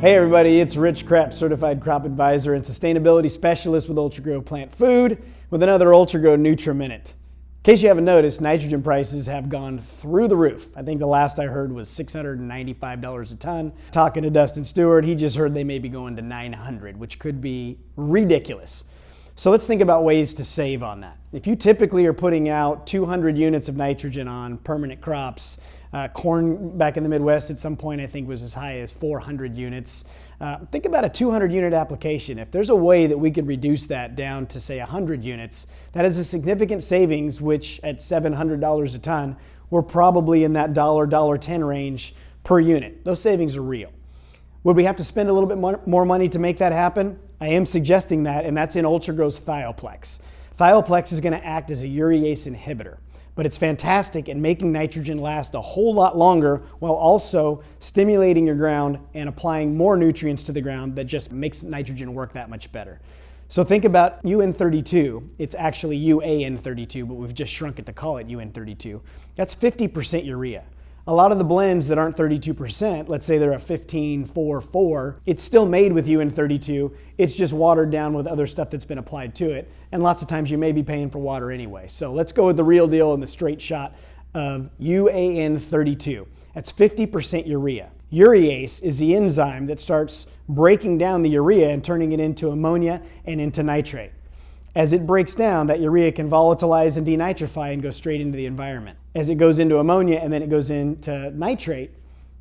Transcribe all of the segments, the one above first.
Hey everybody, it's Rich Kreps, Certified Crop Advisor and Sustainability Specialist with UltraGrow Plant Food with another UltraGrow Nutri-Minute. In case you haven't noticed, nitrogen prices have gone through the roof. I think the last I heard was $695 a ton. Talking to Dustin Stewart, he just heard they may be going to $900, which could be ridiculous. So let's think about ways to save on that. If you typically are putting out 200 units of nitrogen on permanent crops, corn back in the Midwest at some point I think was as high as 400 units. Think about a 200 unit application. If there's a way that we could reduce that down to say 100 units, that is a significant savings, which at $700 a ton, we're probably in that $1.10 range per unit. Those savings are real. Would we have to spend a little bit more money to make that happen? I am suggesting that, and that's in UltraGrow's Plex. Plex is going to act as a urease inhibitor, but it's fantastic at making nitrogen last a whole lot longer while also stimulating your ground and applying more nutrients to the ground that just makes nitrogen work that much better. So think about UN32. It's actually UAN32, but we've just shrunk it to call it UN32. That's 50% urea. A lot of the blends that aren't 32%, let's say they're a 15-4-4, it's still made with UN32, it's just watered down with other stuff that's been applied to it, and lots of times you may be paying for water anyway. So let's go with the real deal and the straight shot of UAN32. That's 50% urea. Urease is the enzyme that starts breaking down the urea and turning it into ammonia and into nitrate. As it breaks down, that urea can volatilize and denitrify and go straight into the environment. As it goes into ammonia and then it goes into nitrate,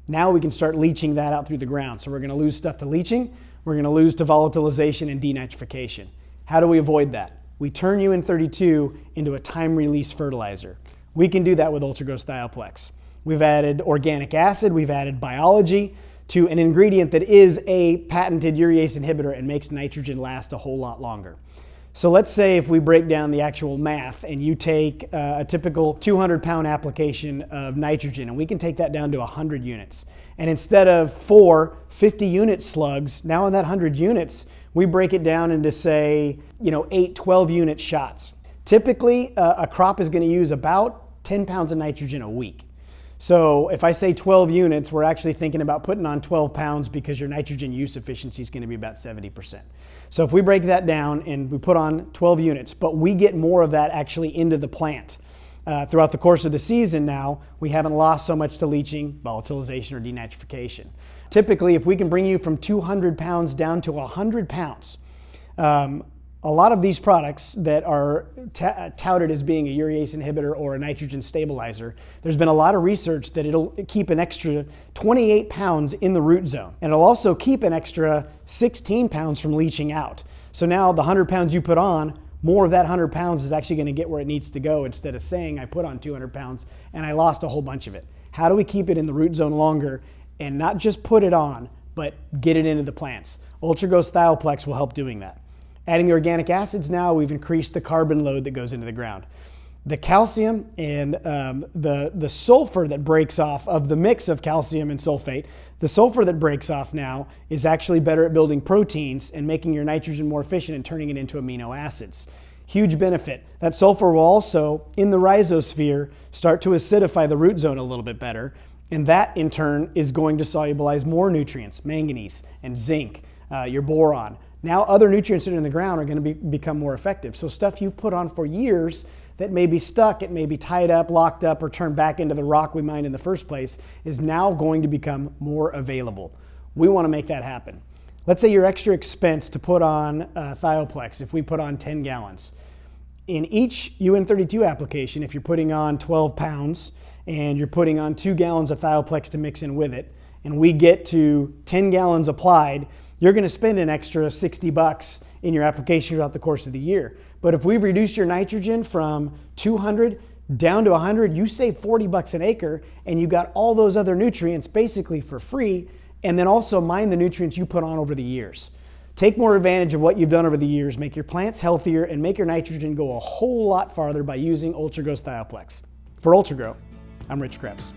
now we can start leaching that out through the ground. So we're going to lose stuff to leaching, we're going to lose to volatilization and denitrification. How do we avoid that? We turn UN32 into a time-release fertilizer. We can do that with UltraGrow's Plex. We've added organic acid, we've added biology to an ingredient that is a patented urease inhibitor and makes nitrogen last a whole lot longer. So let's say if we break down the actual math and you take a typical 200-pound application of nitrogen, and we can take that down to 100 units. And instead of 4 50-unit slugs, now in that 100 units, we break it down into say, 8 12-unit shots. Typically, a crop is going to use about 10 pounds of nitrogen a week. So if I say 12 units, we're actually thinking about putting on 12 pounds because your nitrogen use efficiency is going to be about 70%. So if we break that down and we put on 12 units, but we get more of that actually into the plant. Throughout the course of the season now, we haven't lost so much to leaching, volatilization, or denitrification. Typically, if we can bring you from 200 pounds down to 100 pounds, a lot of these products that are touted as being a urease inhibitor or a nitrogen stabilizer, there's been a lot of research that it'll keep an extra 28 pounds in the root zone. And it'll also keep an extra 16 pounds from leaching out. So now the 100 pounds you put on, more of that 100 pounds is actually going to get where it needs to go instead of saying I put on 200 pounds and I lost a whole bunch of it. How do we keep it in the root zone longer and not just put it on, but get it into the plants? UltraGrow's Plex will help doing that. Adding the organic acids now, we've increased the carbon load that goes into the ground. The calcium and the sulfur that breaks off of the mix of calcium and sulfate, the sulfur that breaks off now is actually better at building proteins and making your nitrogen more efficient and turning it into amino acids. Huge benefit. That sulfur will also, in the rhizosphere, start to acidify the root zone a little bit better, and that in turn is going to solubilize more nutrients, manganese and zinc, your boron. Now other nutrients that are in the ground are going to become more effective. So stuff you've put on for years that may be stuck, it may be tied up, locked up, or turned back into the rock we mined in the first place is now going to become more available. We want to make that happen. Let's say your extra expense to put on Plex, if we put on 10 gallons. In each UN32 application, if you're putting on 12 pounds and you're putting on 2 gallons of Plex to mix in with it, and we get to 10 gallons applied, you're going to spend an extra $60 in your application throughout the course of the year. But if we've reduced your nitrogen from 200 down to 100, you save $40 an acre, and you got all those other nutrients basically for free, and then also mine the nutrients you put on over the years. Take more advantage of what you've done over the years, make your plants healthier, and make your nitrogen go a whole lot farther by using UltraGrow's Plex. For UltraGrow, I'm Rich Kreps.